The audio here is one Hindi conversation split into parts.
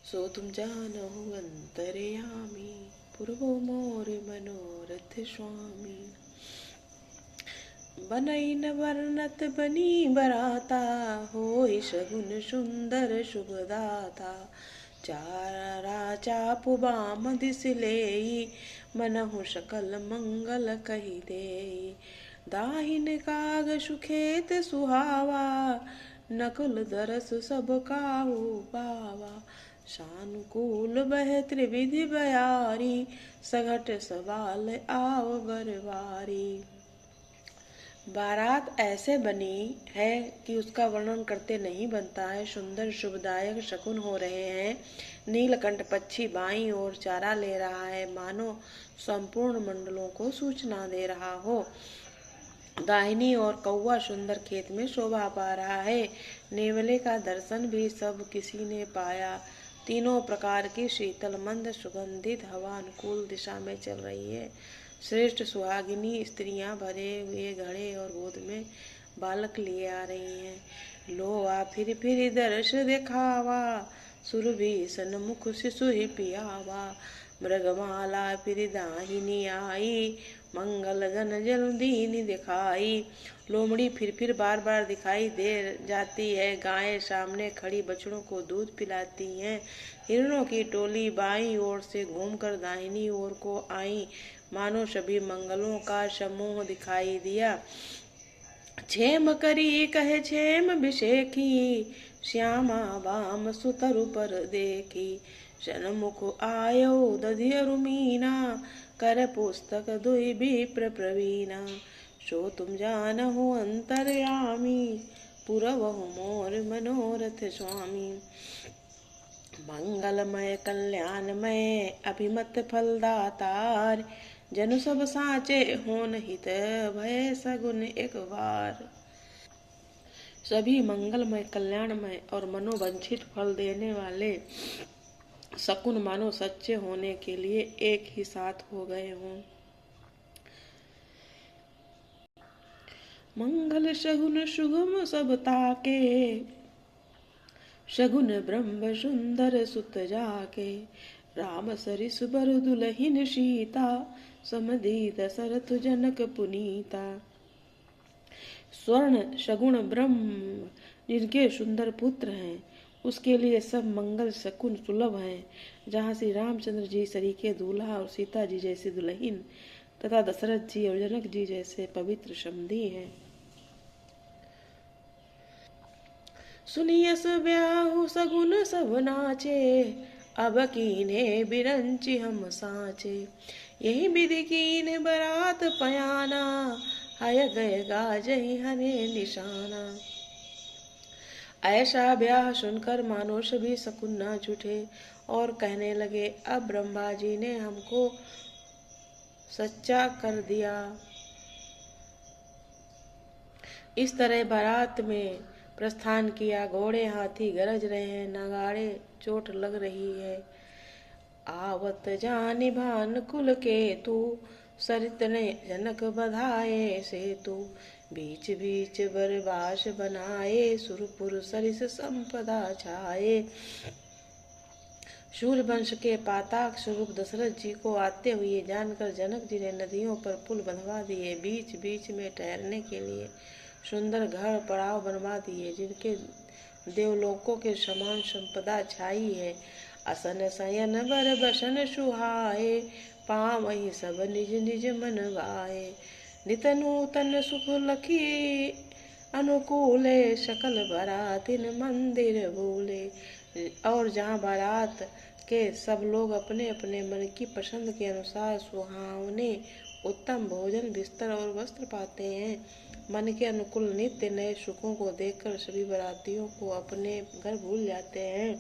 सो तुम जानहु अंतर्यामी, पूर्वो मोर मनोरथ स्वामी। बनई न वर्णत बनी बराता, होई सगुन सुंदर शुभदाता। चारा चापु बाम दिस लेई, मनहु सकल मंगल कही देई। दाहिन काग सुखेत सुहावा, नकुल दरस सब काहू पावा। सानुकूल बह त्रिविधि बयारी, सघट सवाल आव बरवारी। बारात ऐसे बनी है कि उसका वर्णन करते नहीं बनता है। सुंदर शुभदायक शकुन हो रहे हैं। नीलकंठ पक्षी बाईं ओर चारा ले रहा है, मानो संपूर्ण मंडलों को सूचना दे रहा हो। दाहिनी ओर कौवा सुंदर खेत में शोभा पा रहा है। नेवले का दर्शन भी सब किसी ने पाया। तीनों प्रकार की शीतल मंद सुगंधित हवा अनुकूल दिशा में चल रही है। श्रेष्ठ सुहागिनी स्त्रियां भरे हुए घड़े और गोद में बालक लिए आ रही हैं। लोवा फिर दर्श दिखावा, सुरभि सन्मुख शिशु ही पियावा। मृगमाला फिर दाहिनी आई, मंगल गन जल्दीनी दिखाई। लोमड़ी फिर बार बार दिखाई दे जाती है। गायें सामने खड़ी बछड़ों को दूध पिलाती हैं। हिरणों की टोली बाईं ओर से घूमकर दाहिनी ओर को आई, मानो सभी मंगलों का समूह दिखाई दिया। क्षेम करी कहे क्षेम विषेखी, श्यामा वाम सुतरु पर देखी। सन्मुख आयो दधियरु मीना, कर पुस्तक दुई विप्र प्रवीणा। सो तुम जानहु अंतर्यामी, पुरवहु मोर मनोरथ स्वामी। मंगलमय कल्याणमय अभिमत फलदातार, जनु सब साचे होन हित भय सगुन एक बार। सभी मंगलमय कल्याणमय और मनोवांछित फल देने वाले शकुन मानो सच्चे होने के लिए एक ही साथ हो गए हों। मंगल शगुन सुगम सब ताके, शगुन ब्रह्म सुंदर सुत जाके। राम सरिस बर दुलहिन सीता, समधि दशरथ जनक पुनीता। स्वर्ण शगुन ब्रह्म जिनके सुंदर पुत्र हैं, उसके लिए सब मंगल शकुन सुलभ हैं। जहाँ श्री रामचंद्र जी सरीखे दूल्हा और सीता जी जैसी दुल्हन तथा दशरथ जी और जनक जी जैसे पवित्र समधी हैं। सुनियस ब्याहु सगुन सब नाचे, अब कीने बिरंची हम साचे। यही विधि कीन बरात पयाना, हय गय गाजहि हने निशाना। ऐसा ब्याह सुनकर मानो सभी शकुन नाच उठे और कहने लगे, अब ब्रह्मा जी ने हमको सच्चा कर दिया। इस तरह बारात में प्रस्थान किया। घोड़े हाथी गरज रहे हैं, नगाड़े चोट लग रही है। आवत जानि भान कुल के तू, सरित ने जनक बधाए सेतु। बीच बीच बरबास बनाए, सुरपुर सरिस संपदा छाए। सूर्यवंश के पाताक स्वरूप दशरथ जी को आते हुए जानकर जनक जी ने नदियों पर पुल बंधवा दिए। बीच बीच में ठहरने के लिए सुंदर घर पड़ाव बनवा दिए, जिनके देवलोकों के समान संपदा छाई है। असन शयन बर बसन सुहाए, पावहि सब निज निज मन भाए। नित नूतन सुख लखी अनुकूले, सकल बारातिन मंदिर भूले। और जहाँ बारात के सब लोग अपने अपने मन की पसंद के अनुसार सुहावने उत्तम भोजन बिस्तर और वस्त्र पाते हैं, मन के अनुकूल नित्य नए सुखों को देखकर सभी बारातियों को अपने घर भूल जाते हैं।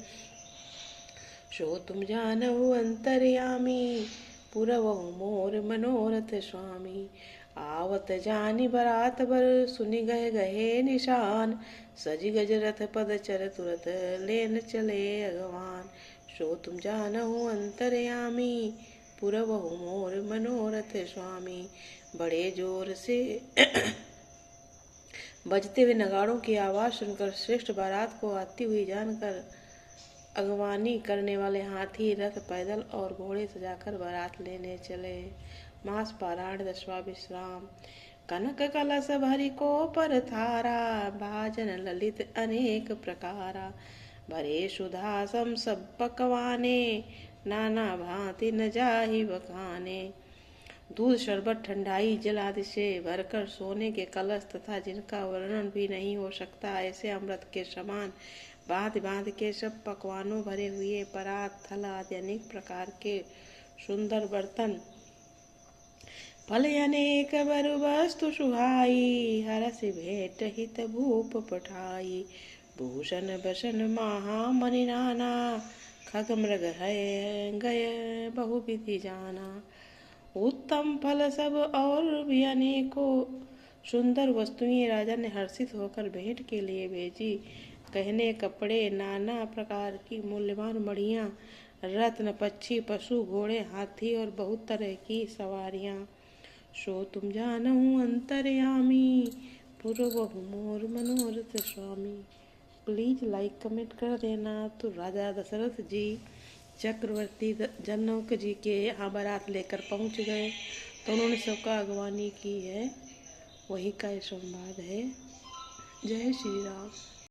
सो तुम जानहु अंतर्यामी, पुरवहु मोर मनोरथ स्वामी। आवत जानी बरात बर, सुनि गए गहे निशान। सजी गज रथ पद चर तुरत, लेन चले अगवान। सो तुम जानहु अंतर्यामी, पुरवहु मोर मनोरथ स्वामी। बड़े जोर से बजते हुए नगाड़ों की आवाज सुनकर श्रेष्ठ बारात को आती हुई जानकर अगवानी करने वाले हाथी, रथ, पैदल और घोड़े सजाकर बारात लेने चले। मास पारायण 10वां विश्राम। कनक कलश भरी को पर थारा, भाजन ललित अनेक प्रकारा। भरे सुधा सम सब पकवाने, नाना भांति न जाहि बखाने। दूध, शरबत, ठंडाई, जल आदि से भरकर सोने के कलश तथा जिनका वर्णन भी नहीं हो सकता ऐसे अमृत के समान भांति भांति के सब पकवानों भरे हुए परात, थल आदि अनेक प्रकार के सुंदर बर्तन, फल अनेक बरु वस्तु सुहाई, हरस भेंट हित भूप पठाई। भूषण बसन महामणि नाना, खग मृग है गय बहुविधि जाना। उत्तम फल सब और भी अनेकों सुंदर वस्तुएं राजा ने हर्षित होकर भेंट के लिए भेजी। गहने, कपड़े, नाना प्रकार की मूल्यवान मणियां, रत्न, पक्षी, पशु, घोड़े, हाथी और बहुत तरह की सवारियां। सो तुम जानहु अंतर्यामी, पूर्व मोर मनोरथ स्वामी। प्लीज लाइक कमेंट कर देना। तो राजा दशरथ जी चक्रवर्ती जनक जी के यहाँ बारात लेकर पहुँच गए, तो उन्होंने सबका अगवानी की है, वही का संवाद है। जय श्री राम।